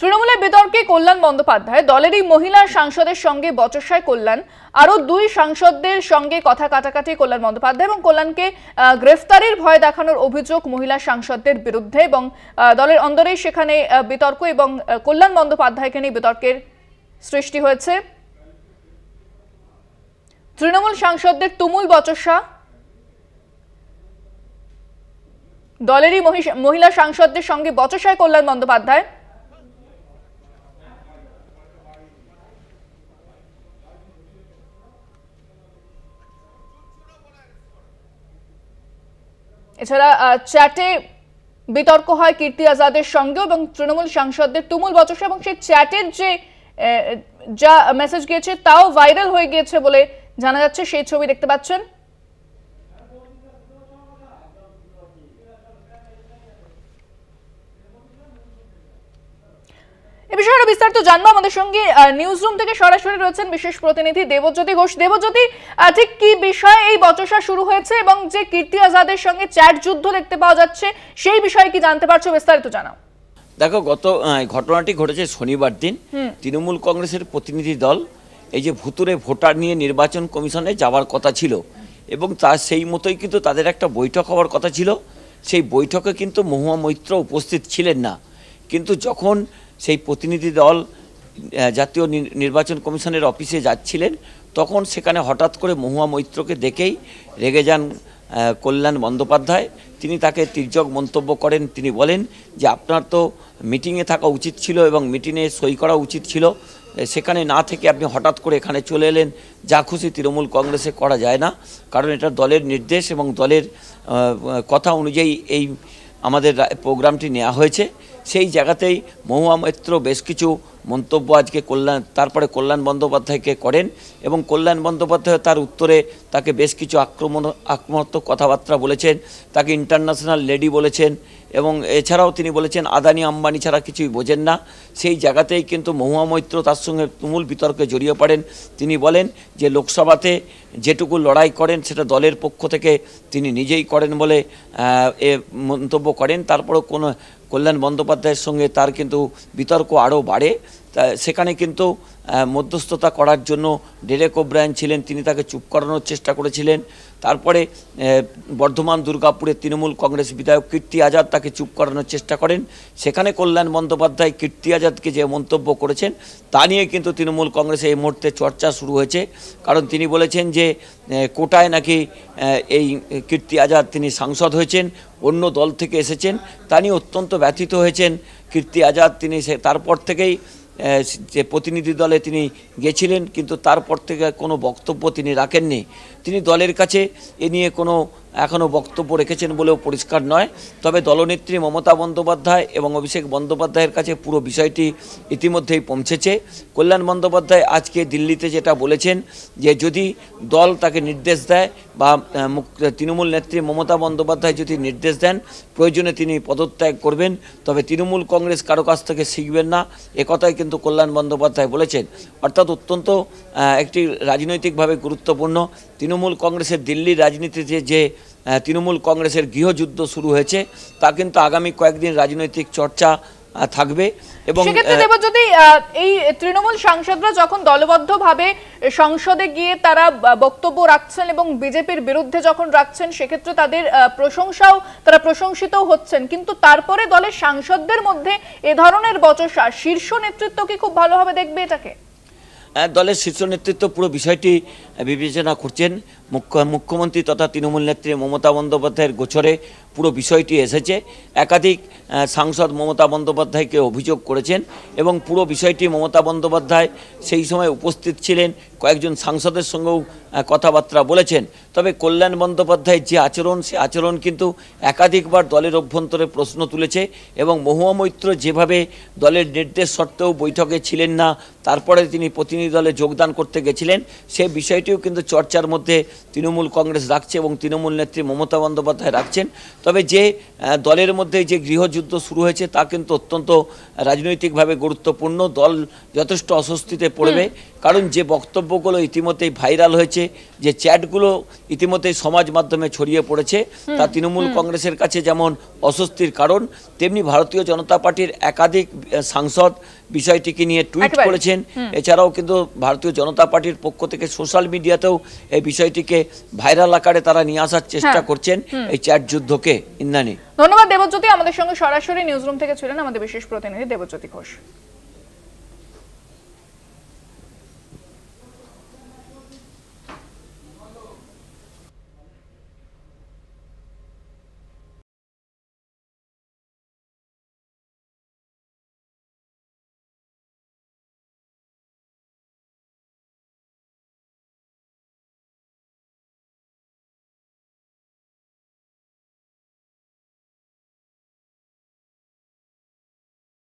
তৃণমূলের বিতর্কে কল্যাণ বন্দ্যোপাধ্যায় দলেরই মহিলা সাংসদের সঙ্গে বচসায় কল্যাণ, আরো দুই সাংসদদের সঙ্গে কথা কাটাকাটি কল্যাণ বন্দ্যোপাধ্যায় এবং কল্যাণকে গ্রেফতারের ভয় দেখানোর অভিযোগ মহিলা সাংসদদের বিরুদ্ধে এবং দলের অন্দরেই সেখানে বিতর্ক এবং কল্যাণ বন্দ্যোপাধ্যায়কে নিয়ে বিতর্কের সৃষ্টি হয়েছে। তৃণমূল সাংসদদের তুমুল বচসা, দলেরই মহিলা সাংসদদের সঙ্গে বচসায় কল্যাণ বন্দ্যোপাধ্যায়। এছাড়া চ্যাটে বিতর্ক হয় কীর্তি আজাদের সঙ্গে এবং তৃণমূল সাংসদদের তুমুল বচসা এবং সেই চ্যাটের যা মেসেজ গিয়েছে তাও ভাইরাল হয়ে গিয়েছে বলে জানা যাচ্ছে। সেই ছবি দেখতে পাচ্ছেন। এ বিষয়ে আরো বিস্তারিত জানবো। আমাদের সঙ্গে নিউজ রুম থেকে সরাসরি রয়েছেন বিশেষ প্রতিনিধি দেবজ্যোতি ঘোষ। দেবজ্যোতি, ঠিক কি বিষয়ে এই বচসা শুরু হয়েছে এবং যে কীর্তি আজাদের সঙ্গে চ্যাট যুদ্ধ দেখতে পাওয়া যাচ্ছে সেই বিষয়ে কি জানতে পারছো, বিস্তারিত জানাও। দেখো, ঘটনাটি ঘটেছে শনিবার দিন। তৃণমূল কংগ্রেসের প্রতিনিধি দল এই যে ভুতুরে ভোটার নিয়ে নির্বাচন কমিশনে যাওয়ার কথা ছিল এবং তার সেই মতোই কিন্তু তাদের একটা বৈঠক হওয়ার কথা ছিল। সেই বৈঠকে কিন্তু মহুয়া মৈত্র উপস্থিত ছিলেন না, কিন্তু যখন সেই প্রতিনিধি দল জাতীয় নির্বাচন কমিশনের অফিসে যাচ্ছিলেন তখন সেখানে হঠাৎ করে মহুয়া মৈত্রকে দেখেই রেগে যান কল্যাণ বন্দ্যোপাধ্যায়। তিনি তাকে তির্যক মন্তব্য করেন। তিনি বলেন যে আপনার তো মিটিংয়ে থাকা উচিত ছিল এবং মিটিংয়ে সই করা উচিত ছিল, সেখানে না থেকে আপনি হঠাৎ করে এখানে চলে এলেন। যা খুশি তৃণমূল কংগ্রেসে করা যায় না, কারণ এটা দলের নির্দেশ এবং দলের কথা অনুযায়ী এই আমাদের প্রোগ্রামটি নেওয়া হয়েছে। সেই জায়গাতেই মহুয়া মৈত্র বেশ কিছু মন্তব্য আজকে তারপরে কল্যাণ বন্দ্যোপাধ্যায়কে করেন এবং কল্যাণ বন্দ্যোপাধ্যায় তার উত্তরে তাকে বেশ কিছু আক্রমণাত্মক কথাবার্তা বলেছেন, তাকে ইন্টারন্যাশনাল লেডি বলেছেন এবং এছাড়াও তিনি বলেছেন আদানি আম্বানি ছাড়া কিছুই বোঝেন না। সেই জায়গাতেই কিন্তু মহুয়া মৈত্র তার সঙ্গে তুমুল বিতর্কে জড়িয়ে পড়েন। তিনি বলেন যে লোকসভাতে যেটুকু লড়াই করেন সেটা দলের পক্ষ থেকে তিনি নিজেই করেন বলে মন্তব্য করেন। তারপরেও কল্যাণ বন্দ্যোপাধ্যায়ের সঙ্গে তার কিন্তু বিতর্ক আরও বাড়ে। সেখানে কিন্তু মধ্যস্থতা করার জন্য ডেরেক ওব্রায়েন ছিলেন, তিনি তাকে চুপ করানোর চেষ্টা করেছিলেন। তারপরে বর্ধমান দুর্গাপুরে তৃণমূল কংগ্রেস বিধায়ক কীর্তি আজাদ তাকে চুপ করানোর চেষ্টা করেন। সেখানে কল্যাণ বন্দ্যোপাধ্যায় কীর্তি আজাদকে যে মন্তব্য করেছেন তা নিয়ে কিন্তু তৃণমূল কংগ্রেসে এই মুহূর্তে চর্চা শুরু হয়েছে, কারণ তিনি বলেছেন যে কোটায় নাকি এই কীর্তি আজাদ তিনি সাংসদ হয়েছেন, অন্য দল থেকে এসেছেন, তা নিয়ে অত্যন্ত ব্যথিত হয়েছেন কীর্তি আজাদ। তিনি তারপর থেকেই যে প্রতিনিধি দলে তিনি গেছিলেন, কিন্তু তারপর থেকে কোনো বক্তব্য তিনি রাখেননি। তিনি দলের কাছে এ নিয়ে কোনো এখনও বক্তব্য রেখেছেন বলেও পরিষ্কার নয়। তবে দলনেত্রী মমতা বন্দ্যোপাধ্যায় এবং অভিষেক বন্দ্যোপাধ্যায়ের কাছে পুরো বিষয়টি ইতিমধ্যেই পৌঁছেছে। কল্যাণ বন্দ্যোপাধ্যায় আজকে দিল্লিতে যেটা বলেছেন যে যদি দল তাকে নির্দেশ দেয় বা তৃণমূল নেত্রী মমতা বন্দ্যোপাধ্যায় যদি নির্দেশ দেন প্রয়োজনে তিনি পদত্যাগ করবেন, তবে তৃণমূল কংগ্রেস কারো কাছ থেকে শিখবেন না, একথাই কিন্তু কল্যাণ বন্দ্যোপাধ্যায় বলেছেন। অর্থাৎ অত্যন্ত একটি রাজনৈতিকভাবে গুরুত্বপূর্ণ তৃণমূল কংগ্রেসের দিল্লির রাজনীতিতে যে তৃণমূল কংগ্রেসের গৃহযুদ্ধ শুরু হয়েছে তা কিন্তু আগামী কয়েকদিন রাজনৈতিক চর্চা থাকবে। এবং যদি এই তৃণমূল সাংসদরা যখন দলবদ্ধভাবে সংসদে গিয়ে তারা বক্তব্য রাখছেন এবং বিজেপির বিরুদ্ধে যখন রাখছেন সেক্ষেত্রে তাদের তারা প্রশংসিতও হচ্ছেন, কিন্তু তারপরে দলের সাংসদদের মধ্যে এ ধরনের বচসা শীর্ষ নেতৃত্ব কি খুব ভালোভাবে দেখবে এটাকে? দলের শীর্ষ নেতৃত্ব পুরো বিষয়টি বিবেচনা করছেন। মুখ্যমন্ত্রী তথা তৃণমূল নেত্রী মমতা বন্দ্যোপাধ্যায়ের গোচরে পুরো বিষয়টি এসেছে। একাধিক সাংসদ মমতা বন্দ্যোপাধ্যায়কে অভিযোগ করেছেন এবং পুরো বিষয়টি মমতা বন্দ্যোপাধ্যায় সেই সময় উপস্থিত ছিলেন, কয়েকজন সাংসদের সঙ্গেও কথাবার্তা বলেছেন। তবে কল্যাণ বন্দ্যোপাধ্যায়ের যে আচরণ, সে আচরণ কিন্তু একাধিকবার দলের অভ্যন্তরে প্রশ্ন তুলেছে এবং মহুয়া মৈত্র যেভাবে দলের নির্দেশ সত্ত্বেও বৈঠকে ছিলেন না, তারপরে তিনি প্রতিনিধি দলে যোগদান করতে গেছিলেন, সে বিষয়টিও কিন্তু চর্চার মধ্যে তৃণমূল কংগ্রেস রাখছে এবং তৃণমূল নেত্রী মমতা বন্দ্যোপাধ্যায় রাখছেন। তবে যে দলের মধ্যে যে গৃহযুদ্ধ শুরু হয়েছে তা কিন্তু অত্যন্ত রাজনৈতিকভাবে গুরুত্বপূর্ণ। দল যথেষ্ট অস্বস্তিতে পড়বে কারণ যে বক্তব্যগুলো ইতিমধ্যেই ভাইরাল হয়েছে, যে চ্যাটগুলো ইতিমধ্যেই সমাজ মাধ্যমে ছড়িয়ে পড়েছে, তা তৃণমূল কংগ্রেসের কাছে যেমন অস্বস্তির কারণ, তেমনি ভারতীয় জনতা পার্টির একাধিক সাংসদ বিষয়টিকে নিয়ে টুইট করেছেন। এছাড়াও কিন্তু ভারতীয় জনতা পার্টির পক্ষ থেকে সোশ্যাল মিডিয়াতেও এই বিষয়টিকে ভাইরাল আকারে তারা নিয়ে আসার চেষ্টা করছেন, এই চ্যাট যুদ্ধকে। ইন্দ্রাণী, ধন্যবাদ দেবজ্যোতি। আমাদের সঙ্গে সরাসরি নিউজ রুম থেকে ছিলেন আমাদের বিশেষ প্রতিনিধি দেবজ্যোতি ঘোষ।